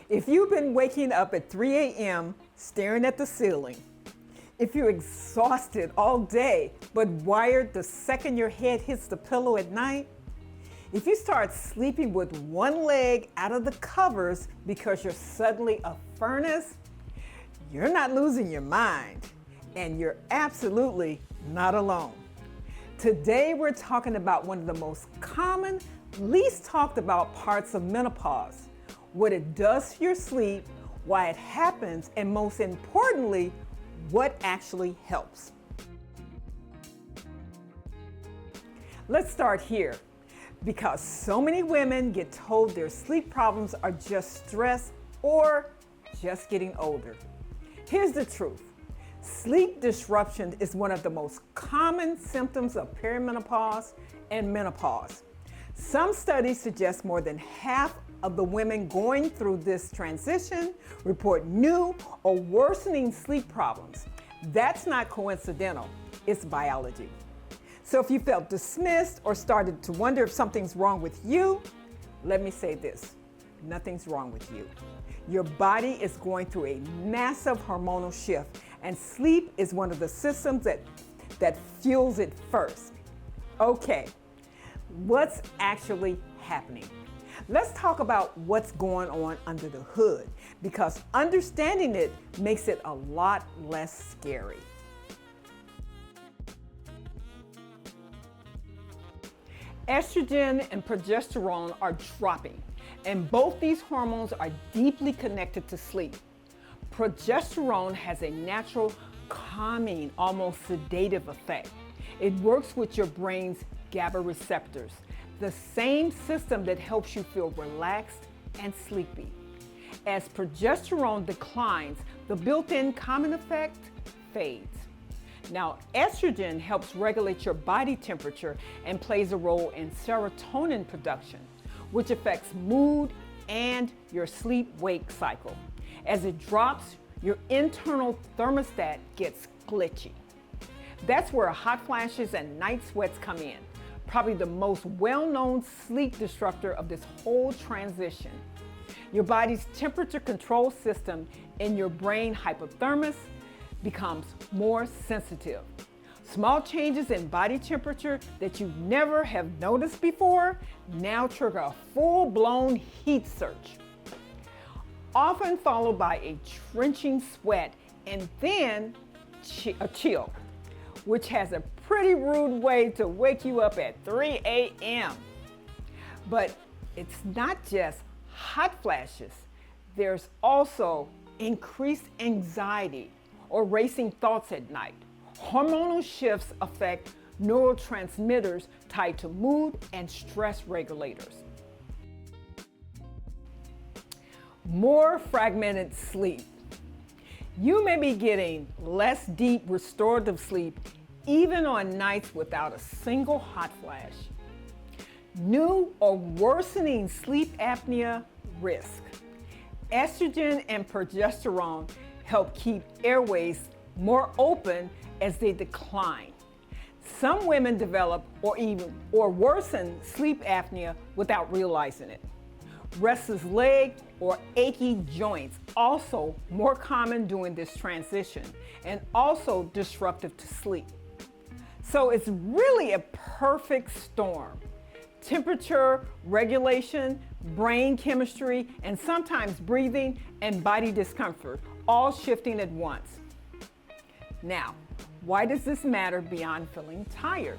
If you've been waking up at 3 a.m. staring at the ceiling, if you're exhausted all day but wired the second your head hits the pillow at night, if you start sleeping with one leg out of the covers because you're suddenly a furnace, you're not losing your mind, and you're absolutely not alone. Today we're talking about one of the most common, least talked about parts of menopause, what it does to your sleep, why it happens, and most importantly, what actually helps. Let's start here, because so many women get told their sleep problems are just stress or just getting older. Here's the truth. Sleep disruption is one of the most common symptoms of perimenopause and menopause. Some studies suggest more than half of the women going through this transition report new or worsening sleep problems. That's not coincidental, it's biology. So if you felt dismissed or started to wonder if something's wrong with you, let me say this, nothing's wrong with you. Your body is going through a massive hormonal shift, and sleep is one of the systems that fuels it first. Okay, what's actually happening? Let's talk about what's going on under the hood, because understanding it makes it a lot less scary. Estrogen and progesterone are dropping, and both these hormones are deeply connected to sleep. Progesterone has a natural calming, almost sedative effect. It works with your brain's GABA receptors, the same system that helps you feel relaxed and sleepy. As progesterone declines, the built-in calming effect fades. Now, estrogen helps regulate your body temperature and plays a role in serotonin production, which affects mood and your sleep-wake cycle. As it drops, your internal thermostat gets glitchy. That's where hot flashes and night sweats come in, probably the most well-known sleep disruptor of this whole transition. Your body's temperature control system in your brain hypothalamus becomes more sensitive. Small changes in body temperature that you never have noticed before now trigger a full-blown heat surge, often followed by a drenching sweat and then a chill, which has a pretty rude way to wake you up at 3 a.m. But it's not just hot flashes. There's also increased anxiety or racing thoughts at night. Hormonal shifts affect neurotransmitters tied to mood and stress regulators. More fragmented sleep. You may be getting less deep restorative sleep even on nights without a single hot flash. New or worsening sleep apnea risk. Estrogen and progesterone help keep airways more open as they decline. Some women develop or worsen sleep apnea without realizing it. Restless leg or achy joints, also more common during this transition and also disruptive to sleep. So it's really a perfect storm. Temperature, regulation, brain chemistry, and sometimes breathing and body discomfort, all shifting at once. Now, why does this matter beyond feeling tired?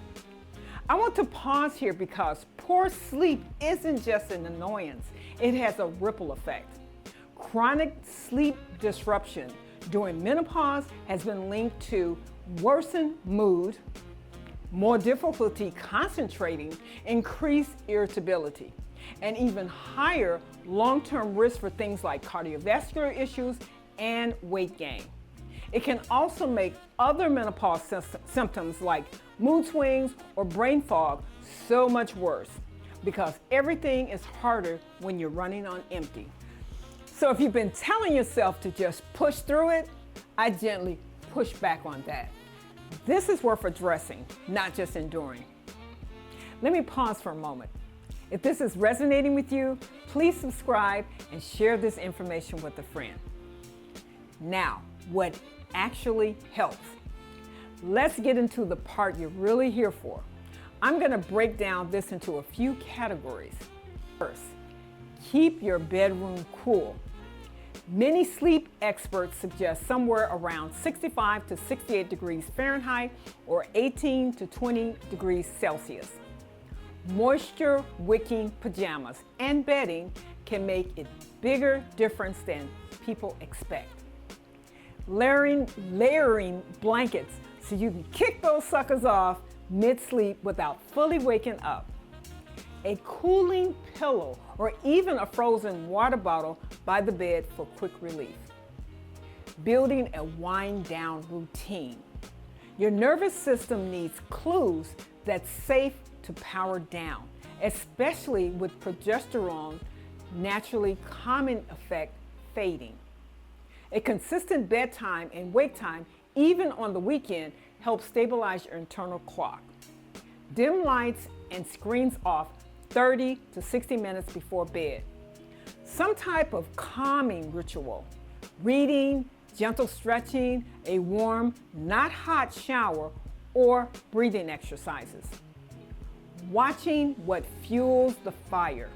I want to pause here because poor sleep isn't just an annoyance, it has a ripple effect. Chronic sleep disruption during menopause has been linked to worsened mood, more difficulty concentrating, increased irritability, and even higher long-term risk for things like cardiovascular issues and weight gain. It can also make other menopause symptoms like mood swings or brain fog so much worse, because everything is harder when you're running on empty. So if you've been telling yourself to just push through it, I gently push back on that. This is worth addressing, not just enduring. Let me pause for a moment. If this is resonating with you, please subscribe and share this information with a friend. Now, what actually helps? Let's get into the part you're really here for. I'm going to break down this into a few categories. First, keep your bedroom cool. Many sleep experts suggest somewhere around 65 to 68 degrees Fahrenheit or 18 to 20 degrees Celsius. Moisture wicking pajamas and bedding can make a bigger difference than people expect. Layering blankets so you can kick those suckers off mid-sleep without fully waking up. A cooling pillow or even a frozen water bottle by the bed for quick relief. Building a wind-down routine. Your nervous system needs clues that's safe to power down, especially with progesterone naturally calming effect fading. A consistent bedtime and wake time, even on the weekend, helps stabilize your internal clock. Dim lights and screens off 30 to 60 minutes before bed. Some type of calming ritual, reading, gentle stretching, a warm, not hot shower, or breathing exercises. Watching what fuels the fire.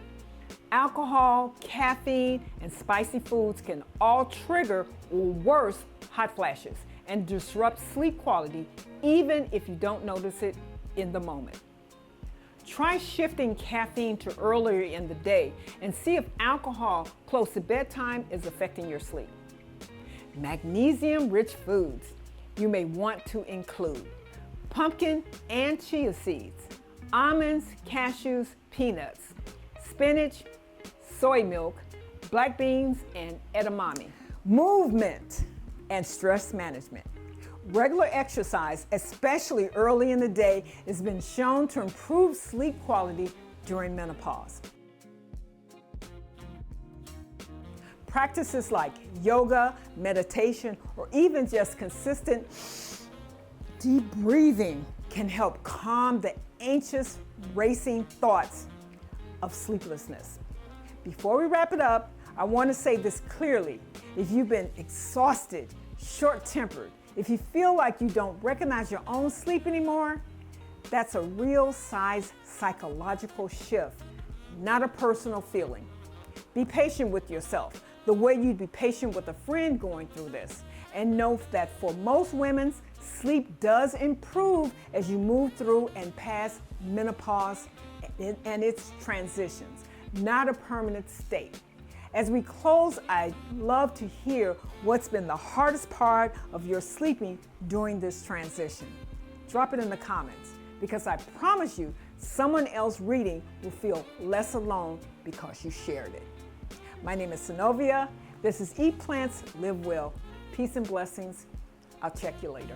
Alcohol, caffeine, and spicy foods can all trigger or worse hot flashes and disrupt sleep quality even if you don't notice it in the moment. Try shifting caffeine to earlier in the day and see if alcohol close to bedtime is affecting your sleep. Magnesium-rich foods you may want to include pumpkin and chia seeds, almonds, cashews, peanuts, spinach, soy milk, black beans, and edamame. Movement and stress management. Regular exercise, especially early in the day, has been shown to improve sleep quality during menopause. Practices like yoga, meditation, or even just consistent deep breathing can help calm the anxious, racing thoughts of sleeplessness. Before we wrap it up, I want to say this clearly. If you've been exhausted, short-tempered, if you feel like you don't recognize your own sleep anymore, that's a real size psychological shift, not a personal feeling. Be patient with yourself, the way you'd be patient with a friend going through this. And know that for most women, sleep does improve as you move through and past menopause and its transitions, not a permanent state. As we close, I'd love to hear what's been the hardest part of your sleeping during this transition. Drop it in the comments, because I promise you, someone else reading will feel less alone because you shared it. My name is Synovia. This is Eat Plants, Live Well. Peace and blessings. I'll check you later.